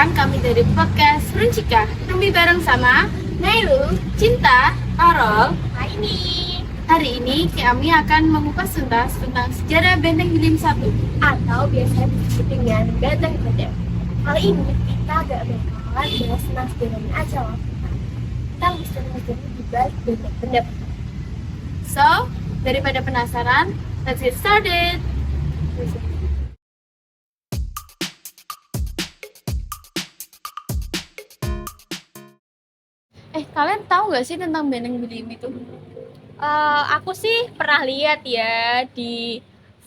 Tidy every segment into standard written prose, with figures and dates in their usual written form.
mendengarkan kami dari podcast Runcika. Kami bareng sama Nailu, Cinta, Karol, Aini. Hari ini kami akan mengupas tuntas tentang sejarah Benteng Wilim 1 atau biasa disebut dengan Benteng Bedem. Kali ini kita agak bakalan bahas sejarahnya aja loh. Kita sejarah di balik Benteng Bedem. So, daripada penasaran, let's get started. Kalian tahu nggak sih tentang Benteng Wilim itu? Aku sih pernah lihat ya di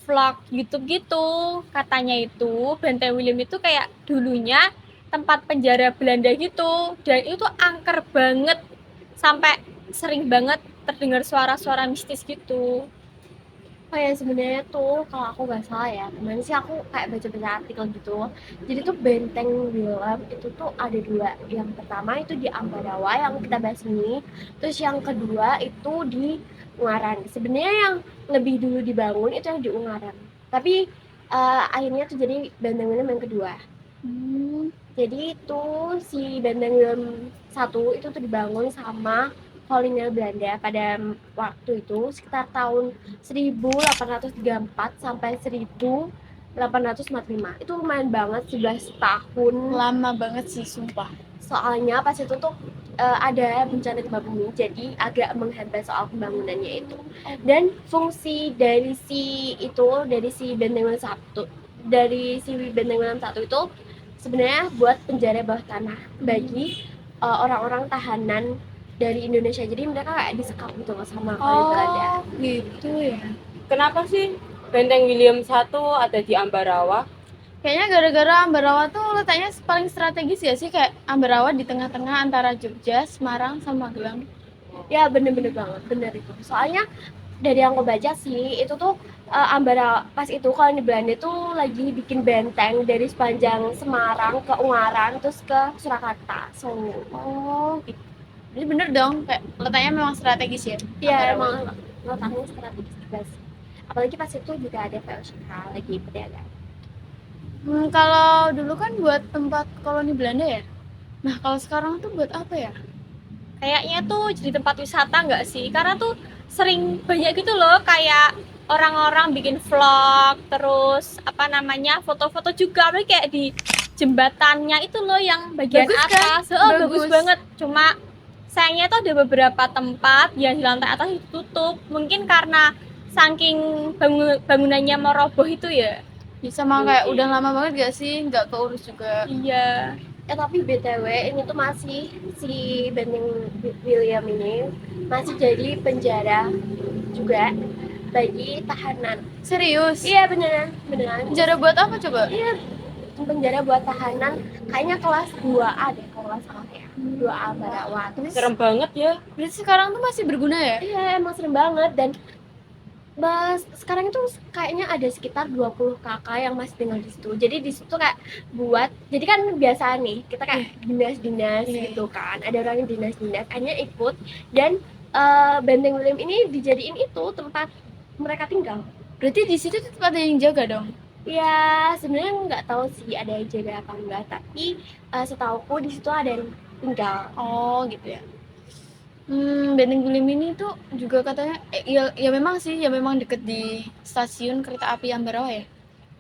vlog YouTube gitu. Katanya itu Benteng William itu kayak dulunya tempat penjara Belanda gitu. Dan itu angker banget. Sampai sering banget terdengar suara-suara mistis gitu. Oh ya, sebenarnya tuh kalau aku nggak salah ya, kemarin sih aku kayak baca-baca artikel gitu. Jadi tuh Benteng Wilam itu tuh ada dua. Yang pertama itu di Ambarawa yang kita bahas ini. Terus yang kedua itu di Ungaran. Sebenarnya yang lebih dulu dibangun itu yang di Ungaran. Tapi akhirnya tuh jadi Benteng Wilam yang kedua. Jadi itu si Benteng Wilam 1 itu tuh dibangun sama kolonial Belanda pada waktu itu sekitar tahun 1834 sampai 1845. Itu lumayan banget, 11 tahun. Lama banget sih, sumpah. Soalnya pas itu tuh ada bencana gempa bumi, jadi agak menghambat soal pembangunannya itu. Dan fungsi dari si Benteng Wilam 1, itu sebenarnya buat penjara bawah tanah bagi orang-orang tahanan dari Indonesia. Jadi mereka kayak disekap gitu loh sama kolonial Belanda. Gitu ya. Kenapa sih Benteng William 1 ada di Ambarawa? Kayaknya gara-gara Ambarawa tuh letaknya paling strategis ya sih, kayak Ambarawa di tengah-tengah antara Jogja, Semarang, sama Magelang. Ya bener-bener banget, bener itu. Soalnya dari yang aku baca sih, itu tuh Ambarawa pas itu kalau di Belanda tuh lagi bikin benteng dari sepanjang Semarang ke Ungaran terus ke Surakarta, Solo. Oh, gitu. Jadi bener dong, kayak letaknya memang strategis ya. Iya, Ambarawa. emang letaknya strategis juga sih. Apalagi pas itu juga ada VOC lagi perdagangan. Kalau dulu kan buat tempat koloni Belanda ya. Nah, kalau sekarang tuh buat apa ya? Kayaknya tuh jadi tempat wisata nggak sih? Karena tuh sering banyak gitu loh kayak orang-orang bikin vlog, terus foto-foto juga, apalagi kayak di jembatannya itu loh yang bagian Bagus kan? atas. Bagus Bagus. banget. Cuma sayangnya tuh ada beberapa tempat yang di lantai atas ditutup. Mungkin karena saking bangunannya mau roboh itu ya. Sama kayak udah lama banget gak sih? Nggak keurus juga. Iya. Tapi BTW ini tuh masih si Benteng William ini masih jadi penjara juga bagi tahanan. Serius? Iya beneran. Penjara buat apa coba? Iya, penjara buat tahanan kayaknya kelas 2A deh kalau nggak salah ya. 2A Ambarawa. Terus Serem banget ya. Berarti sekarang tuh masih berguna ya? iya emang serem banget. Dan sekarang itu kayaknya ada sekitar 20 kakak yang masih tinggal di situ. Jadi di situ kayak jadi kan biasa nih kita kayak dinas-dinas gitu kan. Ada orang yang dinas-dinas hanya ikut dan Benteng William ini dijadiin itu tempat mereka tinggal. Berarti di situ tetap ada yang jaga dong? Ya sebenarnya nggak tahu sih ada yang jaga apa enggak, tapi setauku di situ ada yang tinggal. Oh gitu ya. Benteng Wilim ini tuh juga katanya ya memang sih, ya memang deket di stasiun kereta api Ambarawa ya.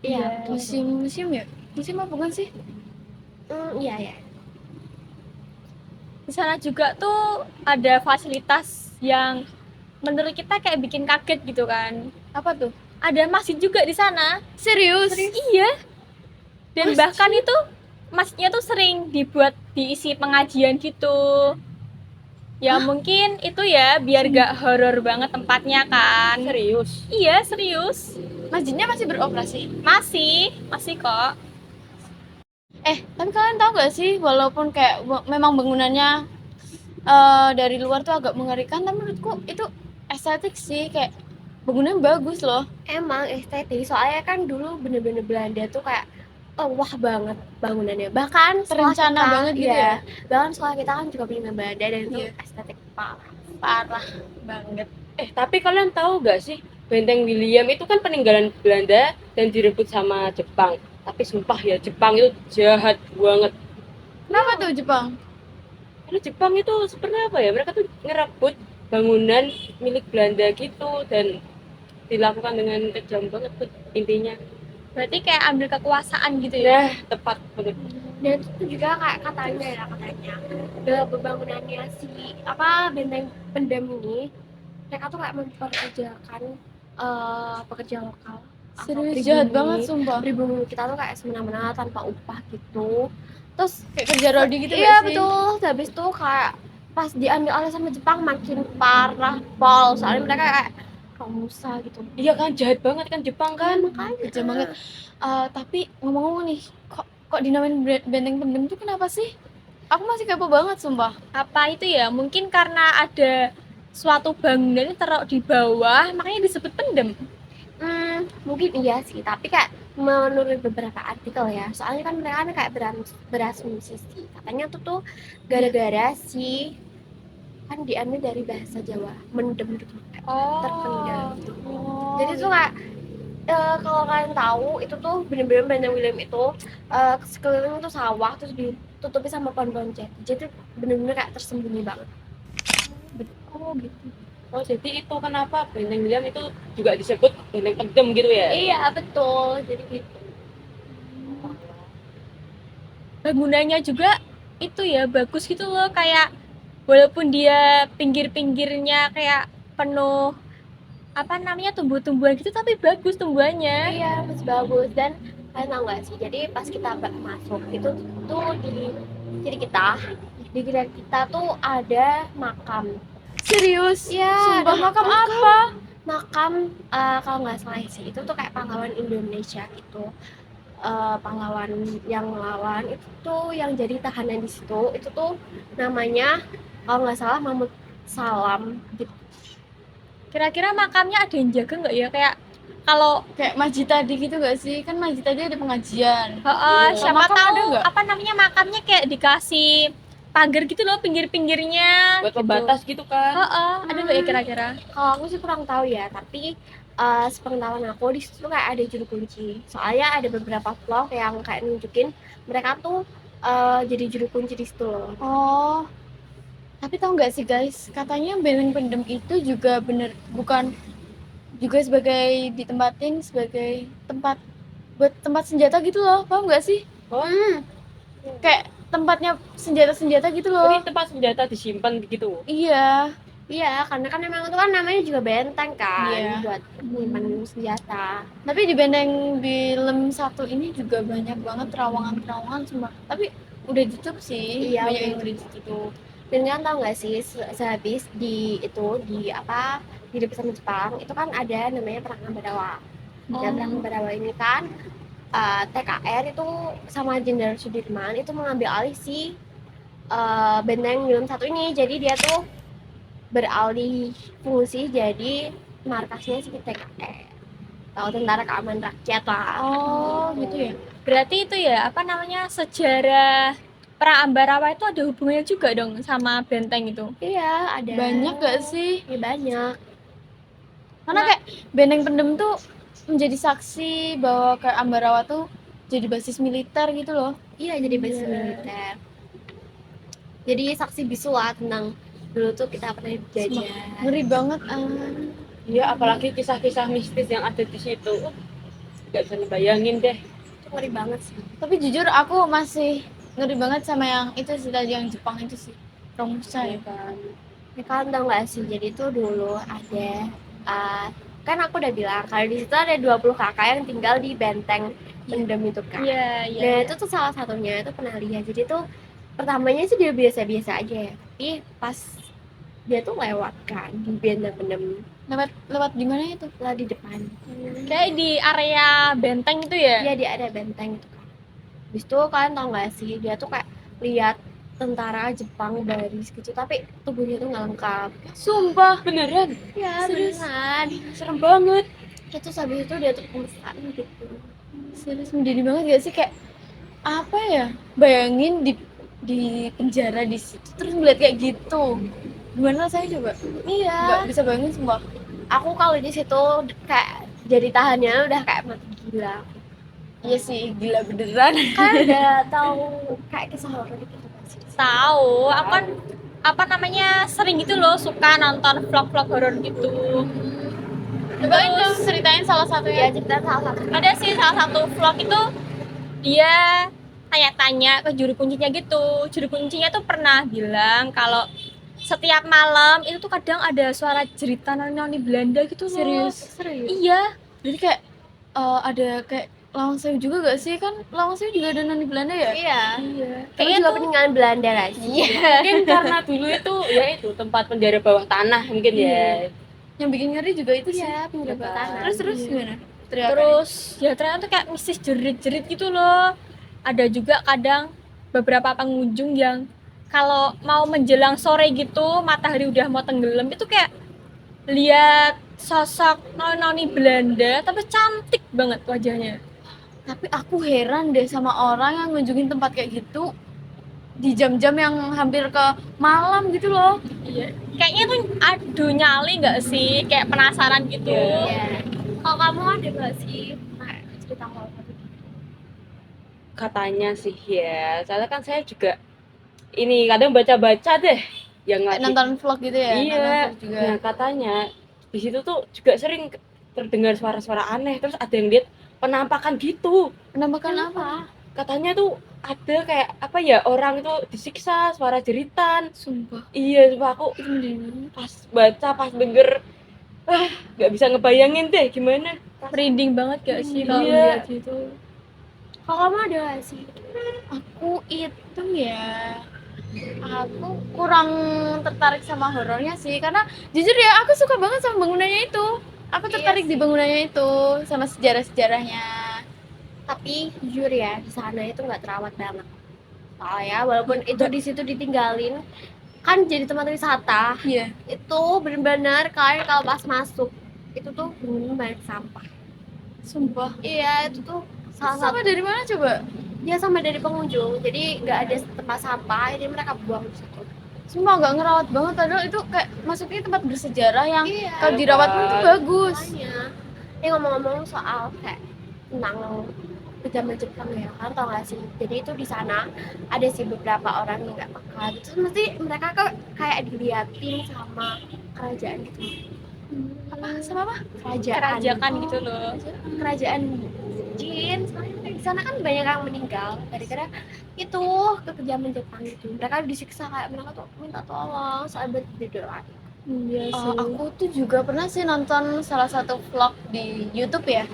Iya. Museum ya? Museum apa bukan sih? Iya. Di sana juga tuh ada fasilitas yang menurut kita kayak bikin kaget gitu kan. Apa tuh? Ada masjid juga di sana. Serius? Iya. Dan Masjid? bahkan itu masjidnya tuh sering diisi pengajian gitu. Ya mungkin itu ya biar gak horor banget tempatnya kan. Serius. Iya, serius. Masjidnya masih beroperasi? Masih kok. Tapi kalian tahu gak sih, walaupun kayak memang bangunannya dari luar tuh agak mengerikan, tapi menurutku itu estetik sih, kayak bangunannya bagus loh. Emang estetik, soalnya kan dulu bener-bener Belanda tuh kayak wah banget bangunannya. Bahkan sekolah Terencana kita, banget gitu ya? Bahkan sekolah kita kan juga punya Belanda dan itu Iya. estetik parah. Parah banget. Tapi kalian tahu gak sih Benteng William itu kan peninggalan Belanda dan direbut sama Jepang. Tapi sumpah ya Jepang itu jahat banget. Kenapa tuh Jepang? Karena Jepang itu sebenarnya apa ya? Mereka tuh ngerebut bangunan milik Belanda gitu dan dilakukan dengan kejam banget tuh intinya. Berarti kayak ambil kekuasaan gitu ya. Nah, tepat banget. Dan itu juga kayak katanya bangunannya si benteng pendem ini mereka tuh kayak memperkerjakan pekerja lokal atau Serius jahat pribumi. banget sumpah. Pribumi kita tuh kayak semena-mena tanpa upah gitu. Terus Kayak kerja rodi gitu iya gak sih? betul. Terus habis itu kayak pas diambil alih sama Jepang makin parah pol soalnya mereka kayak Romusa gitu. Iya kan, jahat banget kan Jepang kan. Makanya Kejam banget. Tapi ngomong-ngomong nih, kok dinamain benteng pendem tuh kenapa sih? Aku masih kepo banget sumpah. Apa itu ya? Mungkin karena ada suatu bangunan yang taruh di bawah, makanya disebut pendem. Mungkin iya sih, tapi kayak menurut beberapa artikel ya, soalnya kan mereka kan kayak berasumsi sih, katanya tuh gara-gara si kan diambil dari bahasa Jawa, mendem gitu, kayak terpendam gitu. Jadi tuh kayak kalau kalian tahu itu tuh bener-bener Benteng William itu sekeliling itu sawah terus ditutupi sama pohon-pohon jati, jadi bener-bener kayak tersembunyi banget. Oh gitu. Oh, jadi itu kenapa Benteng William itu juga disebut benteng pendem gitu ya? Iya betul, jadi gitu. Bangunannya juga itu ya bagus gitu loh, kayak walaupun dia pinggir-pinggirnya kayak penuh apa namanya tumbuh-tumbuhan gitu, tapi bagus tumbuhannya. Iya, bagus dan kalian tahu nggak sih? Jadi pas kita masuk itu tuh di kiri kita tuh ada makam. Serius? Iya, Sumpah ada makam apa? Makam kalau nggak salah sih itu tuh kayak pahlawan Indonesia gitu. Pahlawan yang lawan itu tuh yang jadi tahanan di situ itu tuh namanya kalau nggak salah Mahmud Salam gitu. Kira-kira makamnya ada yang jaga nggak ya? Kayak kalau Kayak Masjid tadi gitu gak sih? Kan Masjid tadi ada pengajian. siapa Makam ada tahu nggak? apa namanya makamnya kayak dikasih pagar gitu loh pinggir-pinggirnya. Buat gitu. pembatas gitu kan. Ada nggak ya kira-kira? Kalau aku sih kurang tahu ya, tapi sepengetahuan aku di situ tuh kayak ada juru kunci. Soalnya ada beberapa vlog yang kayak nunjukin mereka tuh jadi juru kunci di situ loh. Oh. Tapi tahu nggak sih guys, katanya benteng pendem itu juga bukan juga sebagai ditempatin sebagai tempat buat tempat senjata gitu loh. Paham nggak sih? Oh, Kayak tempatnya senjata-senjata gitu loh. ini tempat senjata disimpan gitu. Iya. Iya, karena kan emang itu kan namanya juga benteng kan, Iya. buat menyimpan senjata. Tapi di benteng Willem 1 ini juga banyak banget terowongan-terowongan semua. Tapi udah ditutup sih. Iya, Banyak udah yang udah ditutup. Dan kan tau nggak sih sehabis di sama Jepang itu kan ada namanya perang Ambarawa. Dan perang Ambarawa ini kan TKR itu sama Jenderal Sudirman itu mengambil alih si benteng Willem 1 ini. Jadi dia tuh beralih fungsi jadi markasnya si TKR atau Tentara Keamanan Rakyat lah. Oh, gitu ya. Berarti itu ya apa namanya sejarah Perang Ambarawa itu ada hubungannya juga dong sama benteng itu. Iya, ada. Banyak gak sih? Ya, banyak. Karena kayak benteng pendem tuh menjadi saksi bahwa kayak Ambarawa tuh jadi basis militer gitu loh. Iya, jadi basis militer. Jadi saksi bisu lah tentang dulu tuh kita pernah dijajah. Ngeri banget. Iya, apalagi kisah-kisah mistis yang ada di situ. Gak bisa ngebayangin deh. Itu ngeri banget sih. Tapi jujur aku masih ngeri banget sama yang itu sih tadi yang Jepang itu sih. Romusa ya. Ya kalian tau gak sih, jadi tuh dulu ada kan aku udah bilang kalau di situ ada 20 kakak yang tinggal di benteng pendem itu kan. Iya, iya. Dan itu tuh salah satunya itu pernah lihat. Jadi tuh pertamanya sih dia biasa-biasa aja ya. Tapi pas dia tuh lewat kan di benteng pendem Lewat di mana itu? lah di depan. Kayak di area benteng itu ya. Iya dia ada benteng itu kan. Habis itu kalian tau gak sih dia tuh kayak lihat tentara Jepang baris gitu tapi tubuhnya tuh nggak lengkap. Sumpah. Beneran? Ya Serius? beneran. Serem banget. Itu habis itu dia tuh pingsan gitu. Serius menjadi banget gak sih kayak apa ya? Bayangin di penjara di situ terus ngeliat kayak gitu. Gimana rasanya coba? Iya. Gak bisa bayangin sumpah. Aku kalau di situ kayak jadi tahannya udah kayak mati gila. Iya sih, gila beneran. Kan udah tahu kayak kisah horor gitu. Tahu, aku kan apa namanya sering gitu loh suka nonton vlog-vlog horor gitu. Coba itu Terus ceritain salah Ya satunya. cerita salah satu. ada sih salah satu vlog itu dia tanya-tanya ke juru kuncinya gitu. Juru kuncinya tuh pernah bilang kalau setiap malam itu tuh kadang ada suara cerita noni Belanda gitu loh. Serius. Iya, Jadi kayak ada kayak Lawang Sewu juga gak sih? Kan Lawang Sewu juga ada noni Belanda ya? Iya. iya. Tapi Kayaknya juga tuh peninggalan Belanda gak sih? Iya. Mungkin karena dulu itu ya itu tempat penjara bawah tanah mungkin ya. Yang bikin ngeri juga itu sih. Iya, penjara bawah tanah. Terus Iya. gimana? Teriakannya? terus ya ternyata tuh kayak mistis jerit-jerit gitu loh. Ada juga kadang beberapa pengunjung yang kalau mau menjelang sore gitu matahari udah mau tenggelam itu kayak lihat sosok noni Belanda tapi cantik banget wajahnya. Tapi aku heran deh sama orang yang ngunjungin tempat kayak gitu di jam-jam yang hampir ke malam gitu loh. Iya. Kayaknya tuh adu nyali nggak sih? Kayak penasaran gitu. Iya. Kalau kamu ada gak sih cerita horor gitu? Katanya sih ya. Soalnya kan saya juga ini kadang baca-baca deh yang Kayak lagi nonton vlog gitu ya? iya. Nonton vlog juga. Nah, katanya di situ tuh juga sering terdengar suara-suara aneh. Terus ada yang lihat penampakan gitu. Penampakan apa? Katanya tuh ada kayak apa ya orang itu disiksa, suara jeritan. Sumpah. Iya, sumpah aku Itu mending. pas baca, pas denger, nggak bisa ngebayangin deh gimana. Merinding banget gak sih kalau Iya. lihat gitu? Kalau kamu ada gak sih? Aku itu ya, aku kurang tertarik sama horornya sih, karena jujur ya aku suka banget sama bangunannya itu. Aku tertarik di bangunannya itu, sama sejarah-sejarahnya. Tapi jujur ya di sana itu nggak terawat banget. Soalnya walaupun itu di situ ditinggalin kan jadi tempat wisata, Iya. itu benar-benar kalian kalau pas masuk itu tuh bener-bener banyak sampah. Sumpah. Iya itu tuh salah satu Sama dari mana coba? dia sama dari pengunjung, jadi nggak ada tempat sampah, jadi mereka buang di situ. Sumpah nggak ngerawat banget, padahal itu kayak masuknya tempat bersejarah yang Iya. kalau dirawat pun tuh bagus. Makanya. Ini ngomong-ngomong soal kayak tentang pejabat Jepang ya kan tau gak sih? Jadi itu di sana ada sih beberapa orang yang nggak peka gitu. Terus mesti mereka kok kayak diliatin sama kerajaan gitu. Apa? Sama apa? Kerajakan gitu loh. Kerajaan Jin. Soalnya di sana kan banyak yang meninggal gara-gara itu kekejaman Jepang gitu. Mereka disiksa kayak mereka tuh minta tolong soal berdoa. Iya sih. Aku tuh juga pernah sih nonton salah satu vlog di YouTube ya.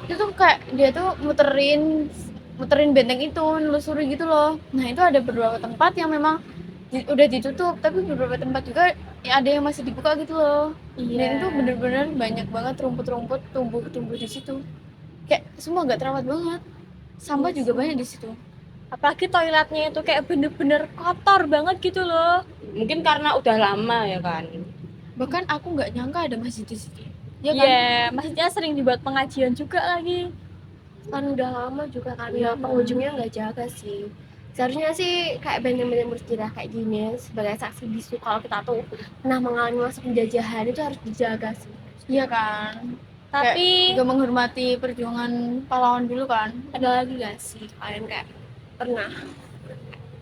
Itu tuh kayak dia tuh muterin benteng itu, nelusuri gitu loh. Nah, itu ada beberapa tempat yang memang udah ditutup, tapi beberapa tempat juga ya ada yang masih dibuka gitu loh. Iya. Dan itu bener-bener banyak banget rumput-rumput tumbuh di situ. Kayak semua nggak terawat banget. Sampah juga banyak di situ. Apalagi toiletnya itu kayak bener-bener kotor banget gitu loh. Mungkin karena udah lama ya kan. Bahkan aku nggak nyangka ada masjid di situ. Ya Iya, kan? maksudnya sering dibuat pengajian juga lagi. Kan udah lama juga kan ya pengunjungnya nggak jaga sih. Seharusnya sih kayak benteng-benteng bersejarah kayak gini sebagai saksi bisu kalau kita tuh pernah mengalami masa penjajahan itu harus dijaga sih. Iya kan? Tapi Juga menghormati perjuangan pahlawan dulu kan. Ada lagi gak sih kalian kayak pernah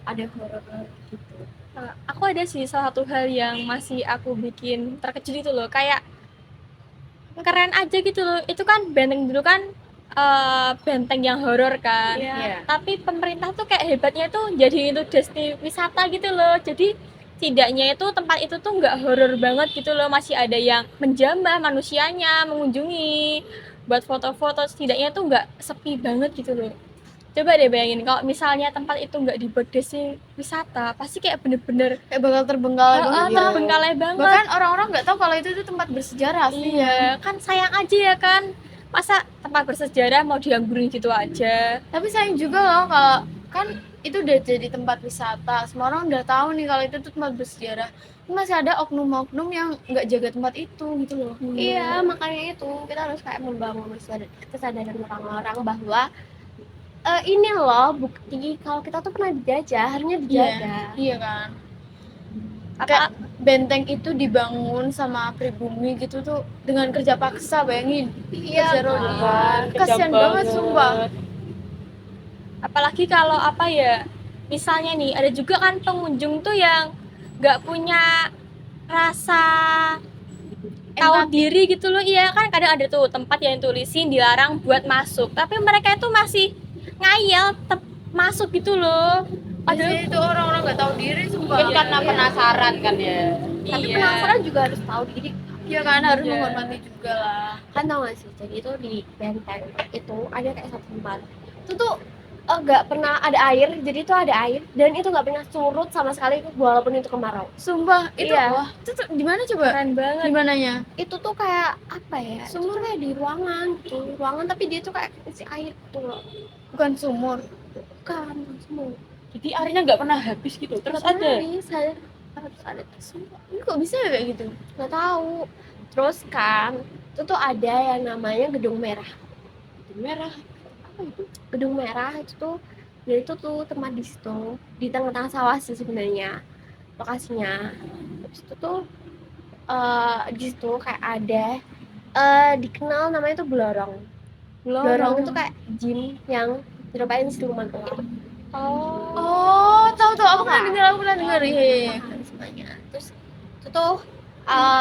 ada horor gitu? aku ada sih salah satu hal yang masih aku bikin terkejut itu loh, kayak keren aja gitu loh. Itu kan benteng dulu kan benteng yang horor kan. Iya. Tapi pemerintah tuh kayak hebatnya tuh jadi itu destinasi wisata gitu loh. Jadi tidaknya itu tempat itu tuh nggak horor banget gitu loh, masih ada yang menjamah manusianya, mengunjungi, buat foto-foto, setidaknya tuh nggak sepi banget gitu loh. Coba deh bayangin kalau misalnya tempat itu nggak dibuat destinasi wisata, pasti kayak bener-bener Kayak bakal terbengkalai banget. terbengkalai banget. Bahkan orang-orang nggak tahu kalau itu tuh tempat bersejarah aslinya. Iya, kan sayang aja ya kan. Masa tempat bersejarah mau dianggurin gitu aja. Tapi sayang juga loh kalau kan itu udah jadi tempat wisata. Semua orang udah tahu nih kalau itu tuh tempat bersejarah. Tapi masih ada oknum-oknum yang nggak jaga tempat itu gitu loh. Iya, makanya itu kita harus kayak membangun kesadaran orang-orang bahwa ini loh bukti kalau kita tuh pernah dijajah, harusnya dijaga. Iya kan. Apa Kayak benteng itu dibangun sama pribumi gitu tuh dengan kerja paksa, bayangin. Iya, Kerja kan. Kasian banget sumpah. apalagi kalau apa ya, misalnya nih ada juga kan pengunjung tuh yang nggak punya rasa tahu diri gitu loh. Iya kan, kadang ada tuh tempat yang tulisin dilarang buat masuk, tapi mereka itu masih ngayal tetap masuk gitu loh. Padahal itu orang-orang nggak tahu diri sumpah. Mungkin karena penasaran kan ya. Tapi Iya. penasaran juga harus tahu diri. Iya kan, harus Iya. menghormati juga lah. Kan tau gak sih, jadi itu di benteng itu ada kayak satu tempat itu tuh nggak pernah ada air, jadi itu ada air dan itu nggak pernah surut sama sekali walaupun itu kemarau. Sumpah itu Iya. wah, itu tuh di mana coba? Keren banget. Di mananya? Itu tuh kayak apa ya, sumur kayak di ruangan gitu, ruangan tapi dia tuh kayak isi air tuh loh. Bukan sumur. Bukan sumur, Jadi airnya nggak pernah habis gitu. Terus ada. harus ada Sumpah. Ini kok bisa ya kayak gitu? nggak tahu. Terus kan itu tuh ada yang namanya gedung merah. Merah. Gedung merah itu tuh, jadi itu tuh tempat di situ di tengah-tengah sawah sih sebenarnya lokasinya. Terus itu tuh di situ kayak ada dikenal namanya tuh Blorong. Blorong itu kayak jin yang nyerupain siluman ular. Oh, tahu aku pernah dengar. Iya, iya. Semuanya. Terus itu tuh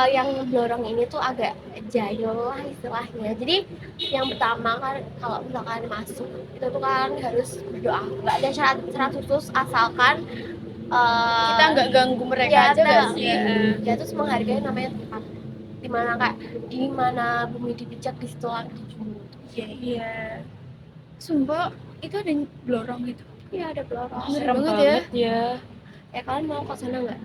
yang Blorong ini tuh agak jayul lah istilahnya. Jadi yang pertama kan kalau misalkan masuk itu tuh kan harus berdoa. Nggak ada syarat khusus asalkan Kita nggak ganggu mereka ya, aja nggak sih? ya terus menghargai namanya tempat dimana kayak di mana bumi dipijak di situ langit dijunjung. Iya. Sumpah, itu ada blorong gitu. Iya ada Blorong. Ngeri Serem banget banget ya. Ya kalian mau ke sana nggak?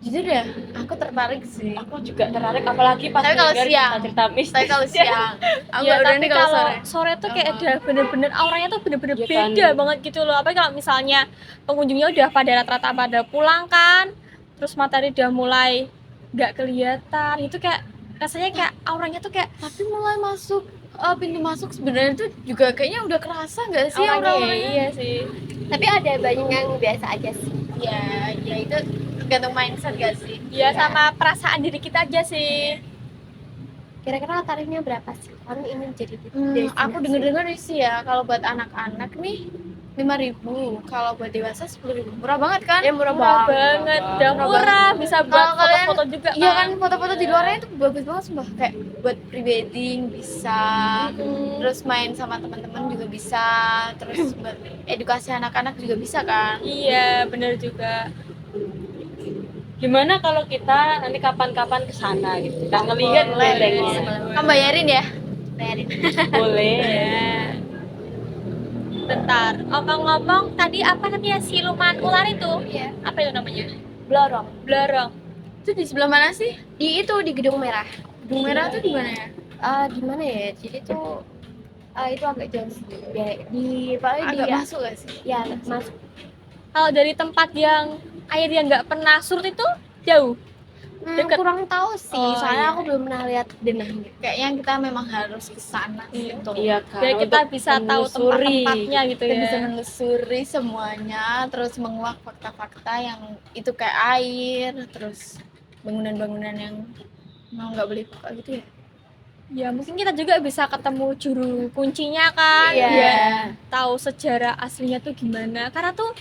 Jujur ya, aku tertarik sih. Aku juga tertarik apalagi pas Tapi kalau dengar siang. cerita mistis. Tapi kalau siang, aku Iya, nggak berani tapi kalau kalau sore. sore tuh kayak ada bener-bener auranya tuh bener-bener Iya kan? beda banget gitu loh. Apalagi kalau misalnya pengunjungnya udah pada rata-rata pada pulang kan, terus matahari udah mulai nggak kelihatan, itu kayak rasanya kayak auranya tuh kayak Tapi mulai masuk pintu masuk sebenarnya tuh juga kayaknya udah kerasa nggak sih auranya. aura-auranya? Iya sih. Tapi ada banyak yang biasa aja sih. Ya, ya itu tergantung mindset gak sih? Iya, sama perasaan diri kita aja sih. Kira-kira tarifnya berapa sih? Kan ini jadi Aku denger-denger sih ya, kalau buat anak-anak nih 5.000, kalau buat dewasa 10.000. Murah banget kan? ya murah Murah banget. banget, udah Murah murah, bisa buat Kalau kalian- foto-foto juga Iya kan, foto-foto di luarnya itu bagus banget sumpah. Kayak buat prewedding bisa, terus main sama teman-teman juga bisa, terus buat edukasi anak-anak juga bisa kan? Iya, bener juga. Gimana kalau kita nanti kapan-kapan ke sana gitu. Kita ngelihat Boleh. bentengnya. Kamu bayarin ya? Bayarin. Boleh. Iya. Bentar, ngomong-ngomong tadi apa namanya siluman ular itu? Iya. Apa itu namanya? Blorong. Blorong. Itu di sebelah mana sih? Di itu di gedung merah. Gedung merah tuh di mana ya? Di mana ya? Jadi tuh itu agak jauh sih. Di paling Agak di masuk gak sih? ya masuk. Kalau dari tempat yang air yang nggak pernah surut itu jauh. Deket. Kurang tahu sih, Oh, soalnya iya. aku belum pernah lihat denahnya. Kayaknya kita memang harus ke sana gitu. Iya kan. Biar kita untuk bisa tahu menelusuri. tempat-tempatnya gitu Kita ya. bisa menelusuri semuanya, terus menguak fakta-fakta yang itu kayak air, terus bangunan-bangunan yang mau nggak boleh buka gitu ya. Ya mungkin kita juga bisa ketemu juru kuncinya kan. Iya. Biar tahu sejarah aslinya tuh gimana. Karena tuh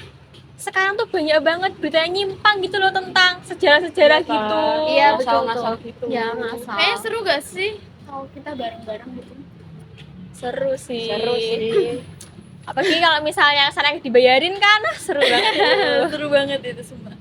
sekarang tuh banyak banget berita yang nyimpang gitu loh tentang sejarah-sejarah Iya, gitu. Kak. Iya, betul, Ngasal-ngasal gitu. Ya ngasal. Kayaknya seru gak sih kalau kita bareng-bareng gitu? Seru sih. Seru sih. Apalagi kalau misalnya sana yang dibayarin kan, seru banget. Seru banget itu sumpah.